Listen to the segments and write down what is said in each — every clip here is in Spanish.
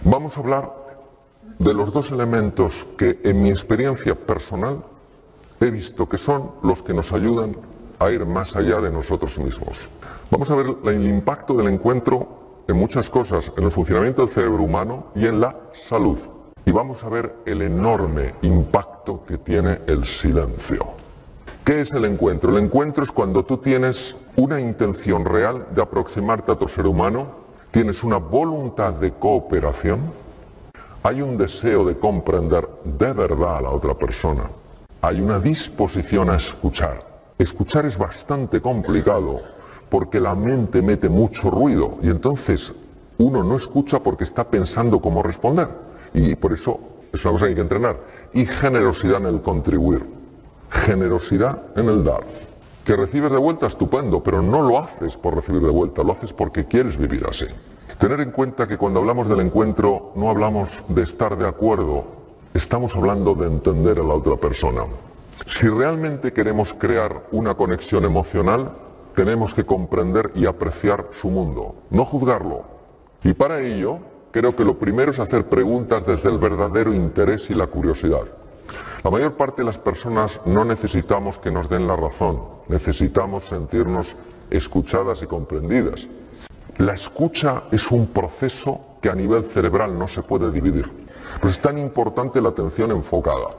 Vamos a hablar de los dos elementos que en mi experiencia personal he visto que son los que nos ayudan a ir más allá de nosotros mismos. Vamos a ver el impacto del encuentro en muchas cosas, en el funcionamiento del cerebro humano y en la salud. Y vamos a ver el enorme impacto que tiene el silencio. ¿Qué es el encuentro? El encuentro es cuando tú tienes una intención real de aproximarte a otro ser humano, tienes una voluntad de cooperación, hay un deseo de comprender de verdad a la otra persona, hay una disposición a escuchar. Escuchar es bastante complicado porque la mente mete mucho ruido y entonces uno no escucha porque está pensando cómo responder. Y por eso es una cosa que hay que entrenar. Y generosidad en el contribuir. Generosidad en el dar. Que recibes de vuelta, estupendo, pero no lo haces por recibir de vuelta, lo haces porque quieres vivir así. Tener en cuenta que cuando hablamos del encuentro no hablamos de estar de acuerdo, estamos hablando de entender a la otra persona. Si realmente queremos crear una conexión emocional, tenemos que comprender y apreciar su mundo, no juzgarlo. Y para ello, creo que lo primero es hacer preguntas desde el verdadero interés y la curiosidad. La mayor parte de las personas no necesitamos que nos den la razón, necesitamos sentirnos escuchadas y comprendidas. La escucha es un proceso que a nivel cerebral no se puede dividir. Pero es tan importante la atención enfocada.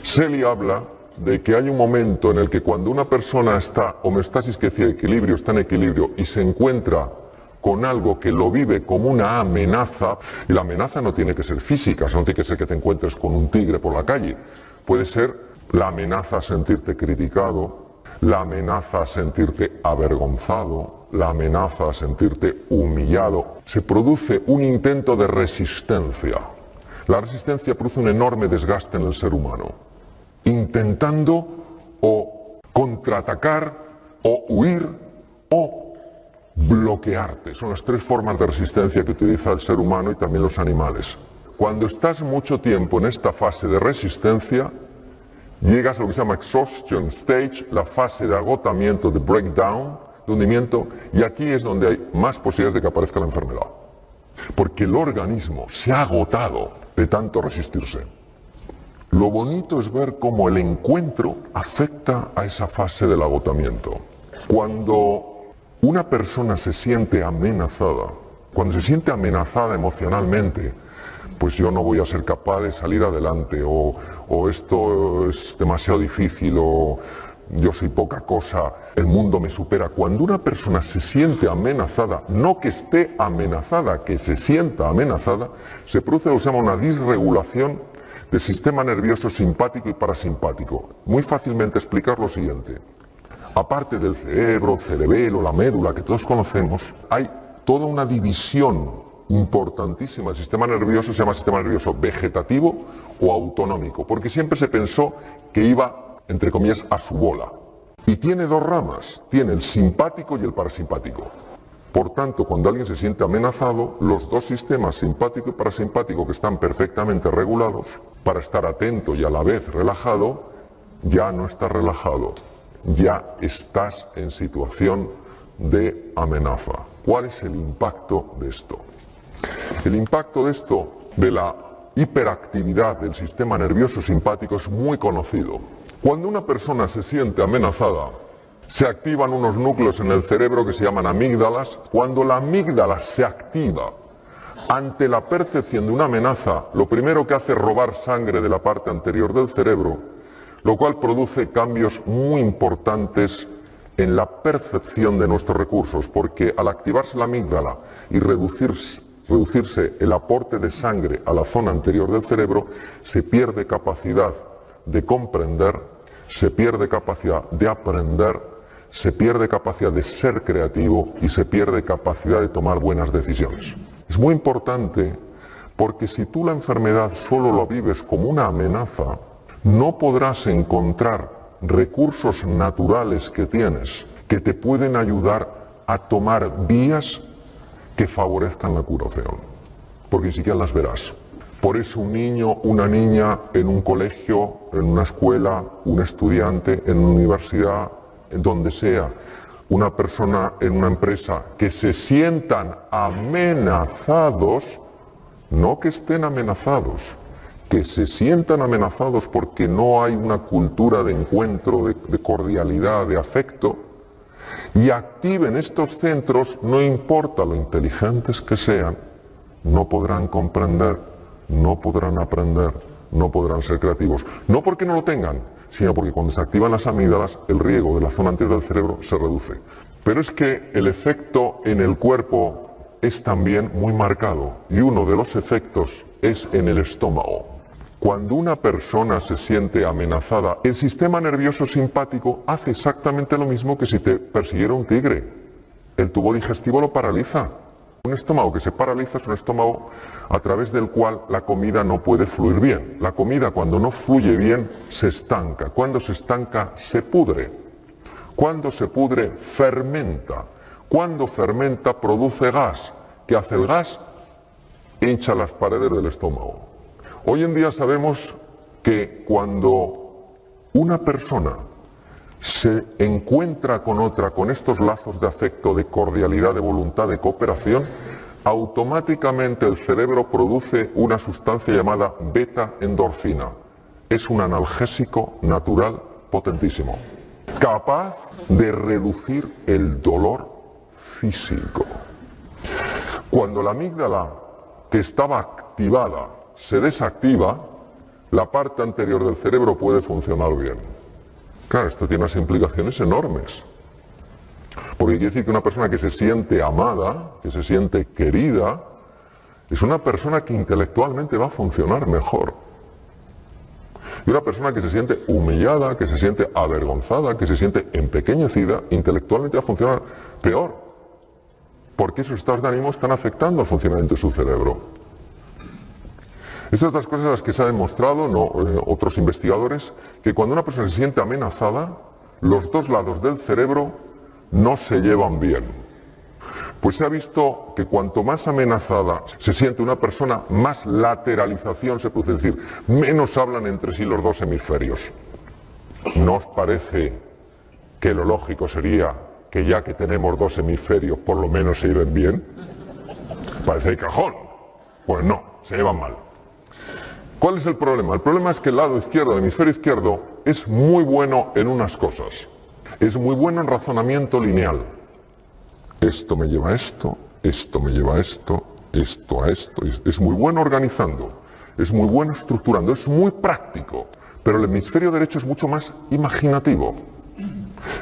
Selye habla de que hay un momento en el que cuando una persona está homeostasis, que decía equilibrio, está en equilibrio y se encuentra con algo que lo vive como una amenaza, y la amenaza no tiene que ser física, no tiene que ser que te encuentres con un tigre por la calle, puede ser la amenaza a sentirte criticado, la amenaza a sentirte avergonzado, la amenaza a sentirte humillado. Se produce un intento de resistencia. La resistencia produce un enorme desgaste en el ser humano, intentando o contraatacar o huir o bloquearte. Son las tres formas de resistencia que utiliza el ser humano y también los animales. Cuando estás mucho tiempo en esta fase de resistencia, llegas a lo que se llama exhaustion stage, la fase de agotamiento, de breakdown, de hundimiento, y aquí es donde hay más posibilidades de que aparezca la enfermedad. Porque el organismo se ha agotado de tanto resistirse. Lo bonito es ver cómo el encuentro afecta a esa fase del agotamiento. Cuando una persona se siente amenazada, cuando se siente amenazada emocionalmente, pues yo no voy a ser capaz de salir adelante, o esto es demasiado difícil, o yo soy poca cosa, el mundo me supera. Cuando una persona se siente amenazada, no que esté amenazada, que se sienta amenazada, se produce lo que se llama una disregulación del sistema nervioso simpático y parasimpático. Muy fácilmente explicar lo siguiente. Aparte del cerebro, cerebelo, la médula que todos conocemos, hay toda una división importantísima. El sistema nervioso se llama sistema nervioso vegetativo o autonómico, porque siempre se pensó que iba, entre comillas, a su bola. Y tiene dos ramas, tiene el simpático y el parasimpático. Por tanto, cuando alguien se siente amenazado, los dos sistemas, simpático y parasimpático, que están perfectamente regulados, para estar atento y a la vez relajado, ya no está relajado. Ya estás en situación de amenaza. ¿Cuál es el impacto de esto? El impacto de esto, de la hiperactividad del sistema nervioso simpático, es muy conocido. Cuando una persona se siente amenazada, se activan unos núcleos en el cerebro que se llaman amígdalas. Cuando la amígdala se activa ante la percepción de una amenaza, lo primero que hace es robar sangre de la parte anterior del cerebro, lo cual produce cambios muy importantes en la percepción de nuestros recursos, porque al activarse la amígdala y reducirse el aporte de sangre a la zona anterior del cerebro, se pierde capacidad de comprender, se pierde capacidad de aprender, se pierde capacidad de ser creativo y se pierde capacidad de tomar buenas decisiones. Es muy importante porque si tú la enfermedad solo lo vives como una amenaza, no podrás encontrar recursos naturales que tienes que te pueden ayudar a tomar vías que favorezcan la curación, porque ni siquiera las verás. Por eso un niño, una niña en un colegio, en una escuela, un estudiante en una universidad, en donde sea, una persona en una empresa, que se sientan amenazados, no que estén amenazados, que se sientan amenazados porque no hay una cultura de encuentro, de cordialidad, de afecto, y activen estos centros, no importa lo inteligentes que sean, no podrán comprender, no podrán aprender, no podrán ser creativos. No porque no lo tengan, sino porque cuando se activan las amígdalas, el riego de la zona anterior del cerebro se reduce. Pero es que el efecto en el cuerpo es también muy marcado, y uno de los efectos es en el estómago. Cuando una persona se siente amenazada, el sistema nervioso simpático hace exactamente lo mismo que si te persiguiera un tigre. El tubo digestivo lo paraliza. Un estómago que se paraliza es un estómago a través del cual la comida no puede fluir bien. La comida, cuando no fluye bien, se estanca. Cuando se estanca, se pudre. Cuando se pudre, fermenta. Cuando fermenta, produce gas. ¿Qué hace el gas? Hincha las paredes del estómago. Hoy en día sabemos que cuando una persona se encuentra con otra con estos lazos de afecto, de cordialidad, de voluntad, de cooperación, automáticamente el cerebro produce una sustancia llamada beta-endorfina. Es un analgésico natural potentísimo, capaz de reducir el dolor físico. Cuando la amígdala, que estaba activada, se desactiva, la parte anterior del cerebro puede funcionar bien. Claro, esto tiene unas implicaciones enormes. Porque quiere decir que una persona que se siente amada, que se siente querida, es una persona que intelectualmente va a funcionar mejor. Y una persona que se siente humillada, que se siente avergonzada, que se siente empequeñecida, intelectualmente va a funcionar peor. Porque esos estados de ánimo están afectando al funcionamiento de su cerebro. Estas son las cosas a las que se ha demostrado, otros investigadores, que cuando una persona se siente amenazada, los dos lados del cerebro no se llevan bien. Pues se ha visto que cuanto más amenazada se siente una persona, más lateralización se produce, es decir, menos hablan entre sí los dos hemisferios. ¿No os parece que lo lógico sería que ya que tenemos dos hemisferios, por lo menos se lleven bien? Parece de cajón. Pues no, se llevan mal. ¿Cuál es el problema? El problema es que el lado izquierdo, el hemisferio izquierdo, es muy bueno en unas cosas. Es muy bueno en razonamiento lineal. Esto me lleva a esto, esto me lleva a esto, esto a esto. Es muy bueno organizando, es muy bueno estructurando, es muy práctico. Pero el hemisferio derecho es mucho más imaginativo.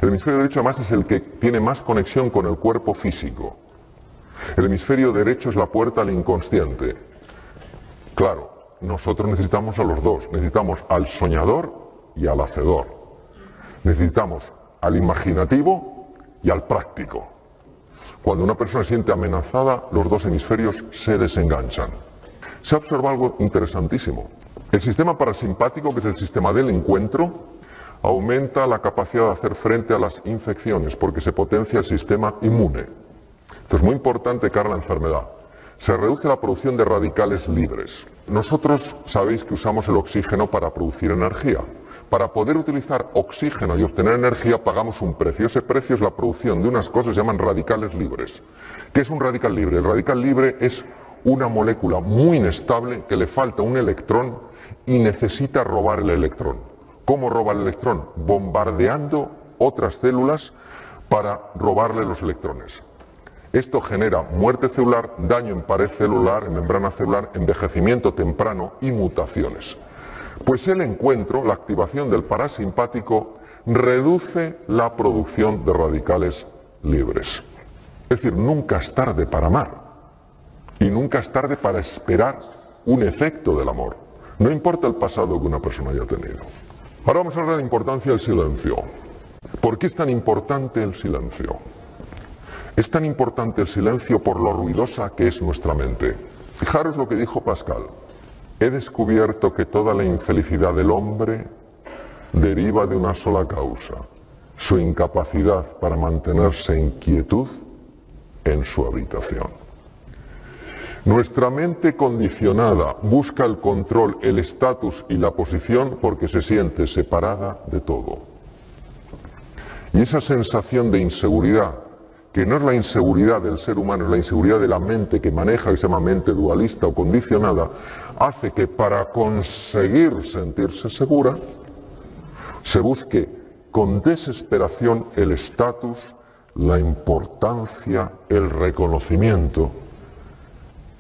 El hemisferio derecho además es el que tiene más conexión con el cuerpo físico. El hemisferio derecho es la puerta al inconsciente. Claro. Nosotros necesitamos a los dos, necesitamos al soñador y al hacedor. Necesitamos al imaginativo y al práctico. Cuando una persona se siente amenazada, los dos hemisferios se desenganchan. Se ha observado algo interesantísimo. El sistema parasimpático, que es el sistema del encuentro, aumenta la capacidad de hacer frente a las infecciones porque se potencia el sistema inmune. Esto es muy importante cara a la enfermedad. Se reduce la producción de radicales libres. Nosotros sabéis que usamos el oxígeno para producir energía. Para poder utilizar oxígeno y obtener energía pagamos un precio. Ese precio es la producción de unas cosas que se llaman radicales libres. ¿Qué es un radical libre? El radical libre es una molécula muy inestable que le falta un electrón y necesita robar el electrón. ¿Cómo roba el electrón? Bombardeando otras células para robarle los electrones. Esto genera muerte celular, daño en pared celular, en membrana celular, envejecimiento temprano y mutaciones. Pues el encuentro, la activación del parasimpático, reduce la producción de radicales libres. Es decir, nunca es tarde para amar y nunca es tarde para esperar un efecto del amor. No importa el pasado que una persona haya tenido. Ahora vamos a hablar de la importancia del silencio. ¿Por qué es tan importante el silencio? Es tan importante el silencio por lo ruidosa que es nuestra mente. Fijaros lo que dijo Pascal. He descubierto que toda la infelicidad del hombre deriva de una sola causa: su incapacidad para mantenerse en quietud en su habitación. Nuestra mente condicionada busca el control, el estatus y la posición porque se siente separada de todo. Y esa sensación de inseguridad que no es la inseguridad del ser humano, es la inseguridad de la mente que maneja, que se llama mente dualista o condicionada, hace que para conseguir sentirse segura, se busque con desesperación el estatus, la importancia, el reconocimiento,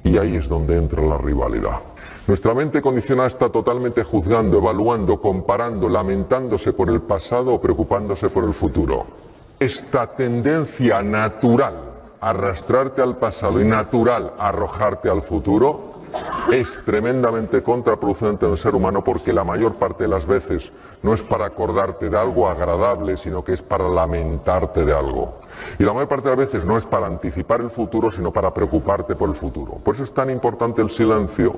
y ahí es donde entra la rivalidad. Nuestra mente condicionada está totalmente juzgando, evaluando, comparando, lamentándose por el pasado o preocupándose por el futuro. Esta tendencia natural a arrastrarte al pasado y natural a arrojarte al futuro es tremendamente contraproducente en el ser humano, porque la mayor parte de las veces no es para acordarte de algo agradable, sino que es para lamentarte de algo. Y la mayor parte de las veces no es para anticipar el futuro, sino para preocuparte por el futuro. Por eso es tan importante el silencio,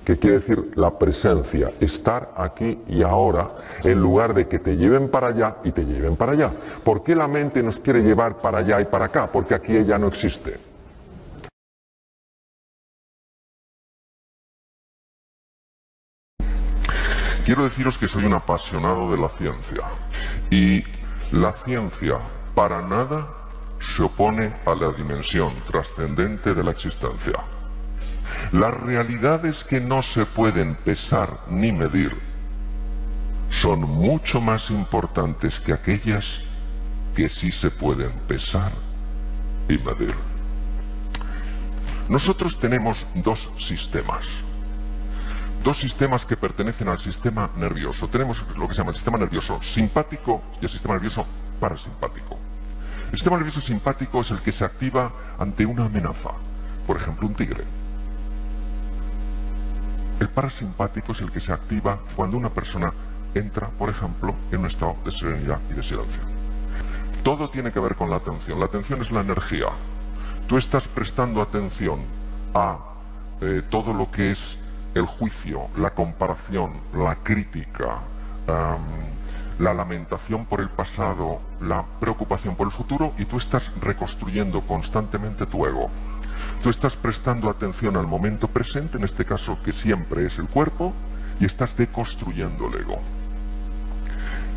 que quiere decir la presencia, estar aquí y ahora, en lugar de que te lleven para allá y te lleven para allá. ¿Por qué la mente nos quiere llevar para allá y para acá? Porque aquí ella no existe. Quiero deciros que soy un apasionado de la ciencia, y la ciencia para nada se opone a la dimensión trascendente de la existencia. Las realidades que no se pueden pesar ni medir son mucho más importantes que aquellas que sí se pueden pesar y medir. Nosotros tenemos dos sistemas que pertenecen al sistema nervioso. Tenemos lo que se llama el sistema nervioso simpático y el sistema nervioso parasimpático. El sistema nervioso simpático es el que se activa ante una amenaza, por ejemplo, un tigre. El parasimpático es el que se activa cuando una persona entra, por ejemplo, en un estado de serenidad y de silencio. Todo tiene que ver con la atención. La atención es la energía. Tú estás prestando atención a todo lo que es el juicio, la comparación, la crítica, la lamentación por el pasado, la preocupación por el futuro, y tú estás reconstruyendo constantemente tu ego. Tú estás prestando atención al momento presente, en este caso que siempre es el cuerpo, y estás deconstruyendo el ego.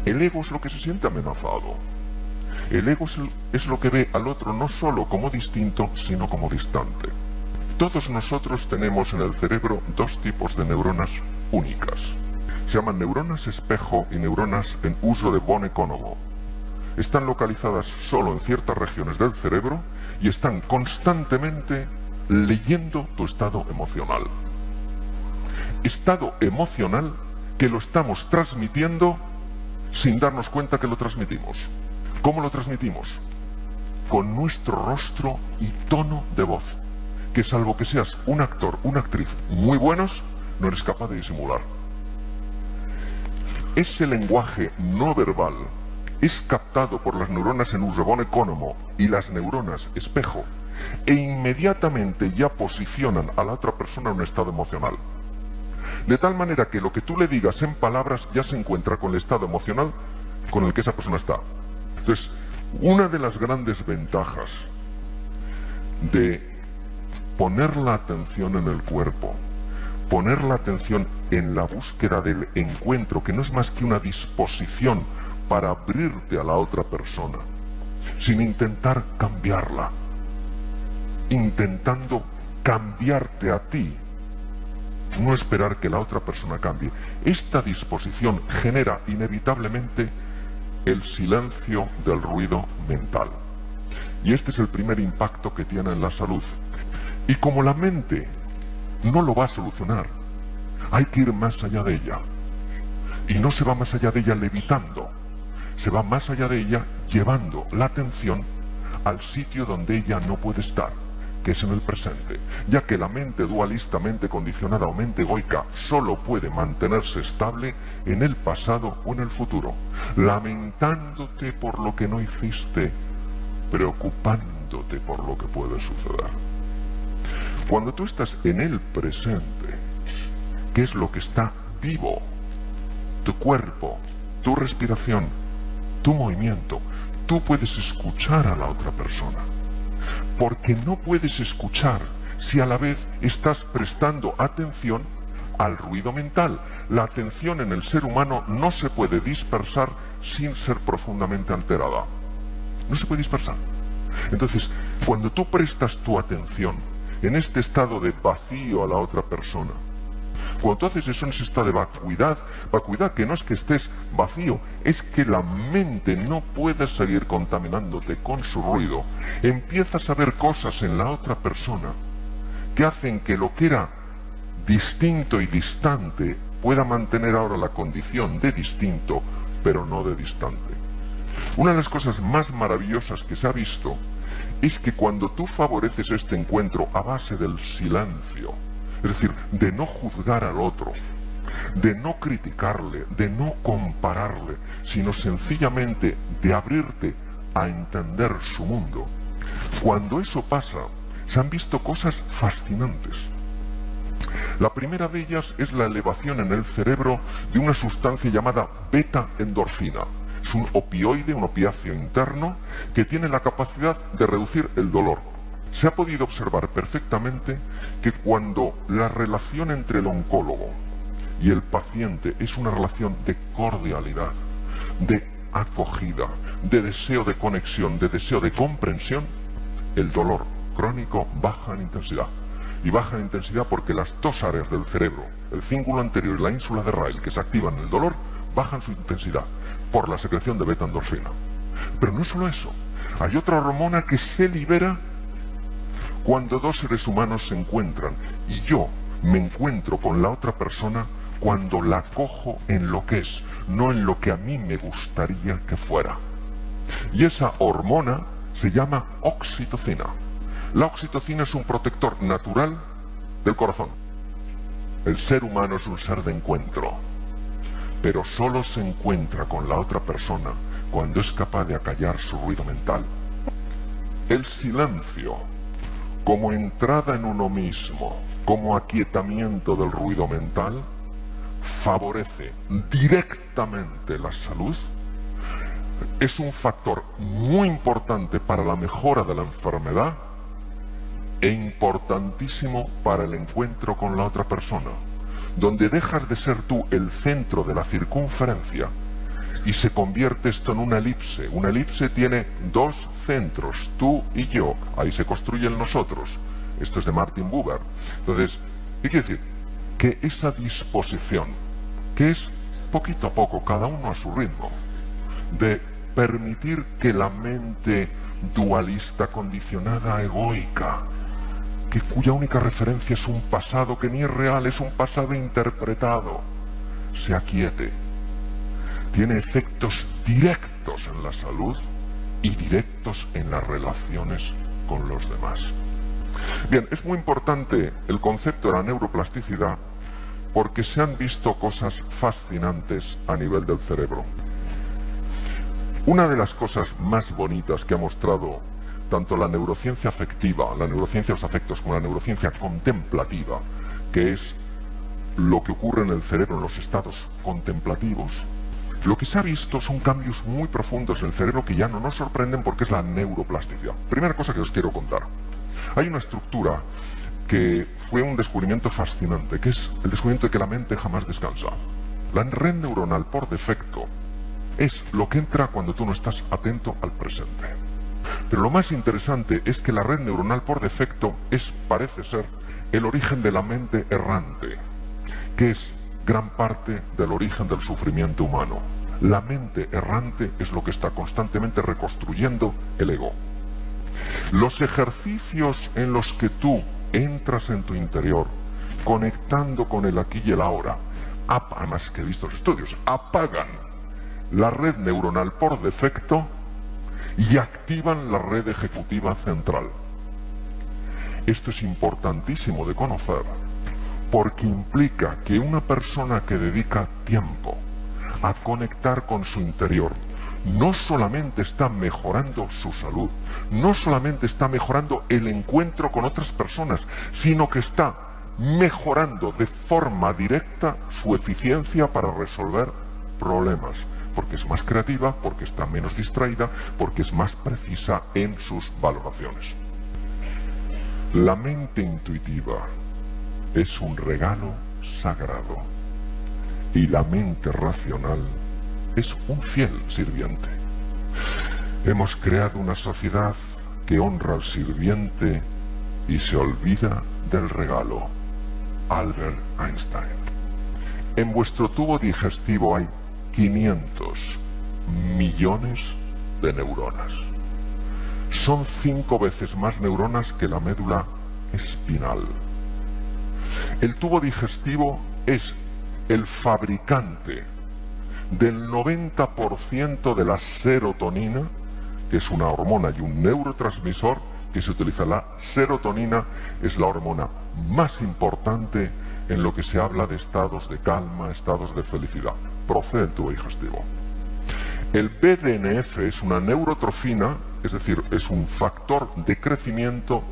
El ego es lo que se siente amenazado. El ego es lo que ve al otro no solo como distinto, sino como distante. Todos nosotros tenemos en el cerebro dos tipos de neuronas únicas. Se llaman neuronas espejo y neuronas en uso de von Economo. Están localizadas solo en ciertas regiones del cerebro y están constantemente leyendo tu estado emocional. Estado emocional que lo estamos transmitiendo sin darnos cuenta que lo transmitimos. ¿Cómo lo transmitimos? Con nuestro rostro y tono de voz, que salvo que seas un actor, una actriz muy buenos, no eres capaz de disimular. Ese lenguaje no verbal es captado por las neuronas en uso de von Economo y las neuronas espejo, e inmediatamente ya posicionan a la otra persona en un estado emocional. De tal manera que lo que tú le digas en palabras ya se encuentra con el estado emocional con el que esa persona está. Entonces, una de las grandes ventajas de poner la atención en el cuerpo, poner la atención en la búsqueda del encuentro, que no es más que una disposición para abrirte a la otra persona, sin intentar cambiarla, intentando cambiarte a ti, no esperar que la otra persona cambie. Esta disposición genera inevitablemente el silencio del ruido mental. Y este es el primer impacto que tiene en la salud. Y como la mente no lo va a solucionar, hay que ir más allá de ella. Y no se va más allá de ella levitando, se va más allá de ella llevando la atención al sitio donde ella no puede estar, que es en el presente, ya que la mente dualista, mente condicionada o mente egoica solo puede mantenerse estable en el pasado o en el futuro, lamentándote por lo que no hiciste, preocupándote por lo que puede suceder. Cuando tú estás en el presente, ¿qué es lo que está vivo? Tu cuerpo, tu respiración, tu movimiento. Tú puedes escuchar a la otra persona, porque no puedes escuchar si a la vez estás prestando atención al ruido mental. La atención en el ser humano no se puede dispersar sin ser profundamente alterada. No se puede dispersar. Entonces, cuando tú prestas tu atención en este estado de vacío a la otra persona, cuando tú haces eso en ese estado de vacuidad que no es que estés vacío, es que la mente no puede seguir contaminándote con su ruido, empiezas a ver cosas en la otra persona que hacen que lo que era distinto y distante pueda mantener ahora la condición de distinto, pero no de distante. Una de las cosas más maravillosas que se ha visto es que cuando tú favoreces este encuentro a base del silencio, es decir, de no juzgar al otro, de no criticarle, de no compararle, sino sencillamente de abrirte a entender su mundo, cuando eso pasa, se han visto cosas fascinantes. La primera de ellas es la elevación en el cerebro de una sustancia llamada beta-endorfina. Es un opioide, un opiáceo interno, que tiene la capacidad de reducir el dolor. Se ha podido observar perfectamente que cuando la relación entre el oncólogo y el paciente es una relación de cordialidad, de acogida, de deseo de conexión, de deseo de comprensión, el dolor crónico baja en intensidad. Y baja en intensidad porque las dos áreas del cerebro, el cíngulo anterior y la ínsula de Rayleigh, que se activan en el dolor, bajan su intensidad por la secreción de beta-endorfina. Pero no es solo eso, hay otra hormona que se libera cuando dos seres humanos se encuentran, y yo me encuentro con la otra persona cuando la cojo en lo que es, no en lo que a mí me gustaría que fuera. Y esa hormona se llama oxitocina. La oxitocina es un protector natural del corazón. El ser humano es un ser de encuentro, pero solo se encuentra con la otra persona cuando es capaz de acallar su ruido mental. El silencio, como entrada en uno mismo, como aquietamiento del ruido mental, favorece directamente la salud, es un factor muy importante para la mejora de la enfermedad e importantísimo para el encuentro con la otra persona, donde dejas de ser tú el centro de la circunferencia y se convierte esto en una elipse. Una elipse tiene dos centros, tú y yo, ahí se construye el nosotros. Esto es de Martin Buber. Entonces, ¿qué quiere decir? Que esa disposición, que es poquito a poco, cada uno a su ritmo, de permitir que la mente dualista, condicionada, egoica, cuya única referencia es un pasado que ni es real, es un pasado interpretado, se aquiete. Tiene efectos directos en la salud y directos en las relaciones con los demás. Bien, es muy importante el concepto de la neuroplasticidad porque se han visto cosas fascinantes a nivel del cerebro. Una de las cosas más bonitas que ha mostrado tanto la neurociencia afectiva, la neurociencia de los afectos, como la neurociencia contemplativa, que es lo que ocurre en el cerebro en los estados contemplativos, lo que se ha visto son cambios muy profundos en el cerebro que ya no nos sorprenden porque es la neuroplasticidad. Primera cosa que os quiero contar. Hay una estructura que fue un descubrimiento fascinante, que es el descubrimiento de que la mente jamás descansa. La red neuronal por defecto es lo que entra cuando tú no estás atento al presente. Pero lo más interesante es que la red neuronal por defecto parece ser el origen de la mente errante, que es gran parte del origen del sufrimiento humano. La mente errante es lo que está constantemente reconstruyendo el ego. Los ejercicios en los que tú entras en tu interior, conectando con el aquí y el ahora, además que he visto los estudios, apagan la red neuronal por defecto y activan la red ejecutiva central. Esto es importantísimo de conocer porque implica que una persona que dedica tiempo a conectar con su interior no solamente está mejorando su salud, no solamente está mejorando el encuentro con otras personas, sino que está mejorando de forma directa su eficiencia para resolver problemas, porque es más creativa, porque está menos distraída, porque es más precisa en sus valoraciones. La mente intuitiva es un regalo sagrado y la mente racional es un fiel sirviente. Hemos creado una sociedad que honra al sirviente y se olvida del regalo. Albert Einstein. En vuestro tubo digestivo hay 500 millones de neuronas. Son 5 veces más neuronas que la médula espinal. El tubo digestivo es el fabricante del 90% de la serotonina, que es una hormona y un neurotransmisor que se utiliza. La serotonina es la hormona más importante en lo que se habla de estados de calma, estados de felicidad. Procede del tubo digestivo. El BDNF es una neurotrofina, es decir, es un factor de crecimiento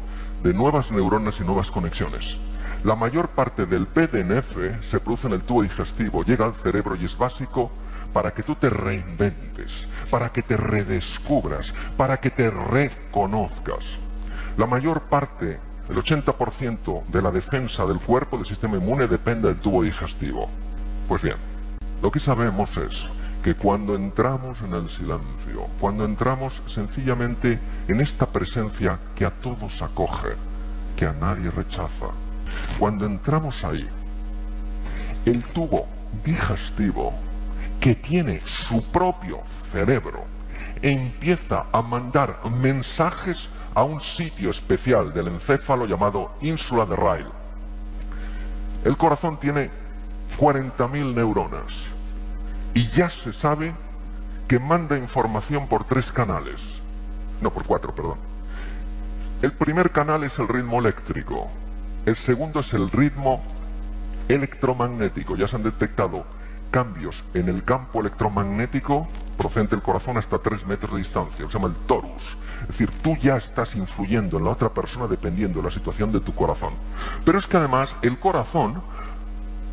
de nuevas neuronas y nuevas conexiones. La mayor parte del BDNF se produce en el tubo digestivo, llega al cerebro y es básico para que tú te reinventes, para que te redescubras, para que te reconozcas. La mayor parte, el 80% de la defensa del cuerpo, del sistema inmune, depende del tubo digestivo. Pues bien, lo que sabemos es que cuando entramos en el silencio, cuando entramos sencillamente en esta presencia que a todos acoge, que a nadie rechaza, cuando entramos ahí, el tubo digestivo, que tiene su propio cerebro, empieza a mandar mensajes a un sitio especial del encéfalo llamado ínsula de Rayleigh. El corazón tiene 40.000 neuronas y ya se sabe que manda información por 3 canales. No, por 4, perdón. El primer canal es el ritmo eléctrico. El segundo es el ritmo electromagnético. Ya se han detectado cambios en el campo electromagnético procedente del corazón hasta 3 metros de distancia. Se llama el torus. Es decir, tú ya estás influyendo en la otra persona dependiendo de la situación de tu corazón. Pero es que además el corazón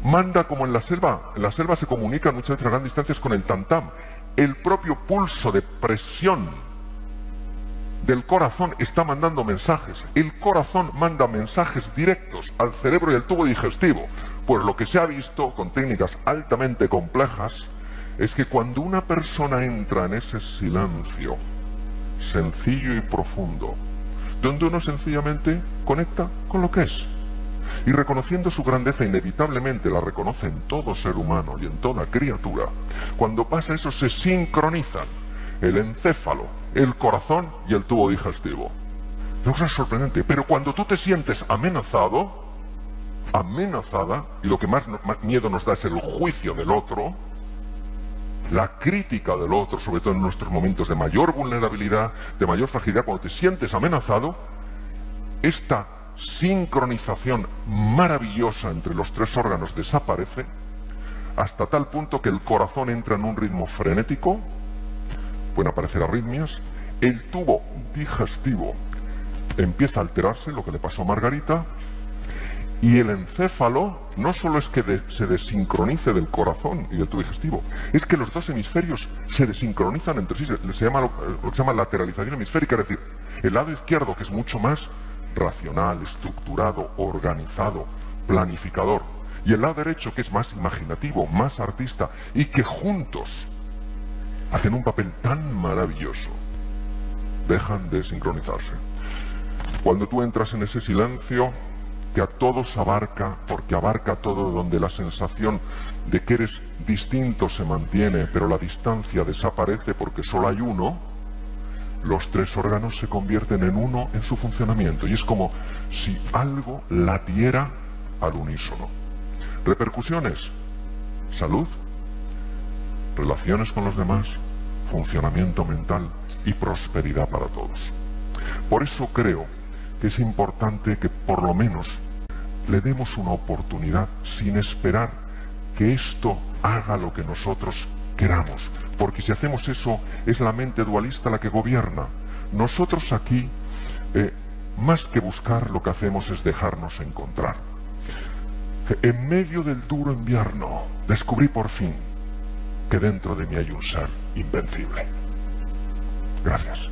manda como en la selva. En la selva se comunican muchas veces a grandes distancias con el tam-tam. El propio pulso de presión del corazón está mandando mensajes. El corazón manda mensajes directos al cerebro y al tubo digestivo. Pues lo que se ha visto con técnicas altamente complejas es que cuando una persona entra en ese silencio sencillo y profundo, donde uno sencillamente conecta con lo que es, y reconociendo su grandeza, inevitablemente la reconoce en todo ser humano y en toda criatura, cuando pasa eso se sincronizan el encéfalo, el corazón y el tubo digestivo. Es una cosa sorprendente, pero cuando tú te sientes amenazado, amenazada, y lo que más miedo nos da es el juicio del otro, la crítica del otro, sobre todo en nuestros momentos de mayor vulnerabilidad, de mayor fragilidad, cuando te sientes amenazado, esta sincronización maravillosa entre los 3 órganos desaparece hasta tal punto que el corazón entra en un ritmo frenético, pueden aparecer arritmias, el tubo digestivo empieza a alterarse, lo que le pasó a Margarita, y el encéfalo no solo es que se desincronice del corazón y del tubo digestivo, es que los 2 hemisferios se desincronizan entre sí, se llama lo que se llama lateralización hemisférica, es decir, el lado izquierdo, que es mucho más racional, estructurado, organizado, planificador, y el lado derecho, que es más imaginativo, más artista, y que juntos hacen un papel tan maravilloso, dejan de sincronizarse. Cuando tú entras en ese silencio que a todos abarca, porque abarca todo, donde la sensación de que eres distinto se mantiene, pero la distancia desaparece porque solo hay uno, los 3 órganos se convierten en uno en su funcionamiento, y es como si algo latiera al unísono. Repercusiones: salud, relaciones con los demás, funcionamiento mental y prosperidad para todos. Por eso creo que es importante que por lo menos le demos una oportunidad sin esperar que esto haga lo que nosotros queramos, porque si hacemos eso es la mente dualista la que gobierna. Nosotros aquí, más que buscar, lo que hacemos es dejarnos encontrar. En medio del duro invierno descubrí por fin que dentro de mí hay un ser invencible. Gracias.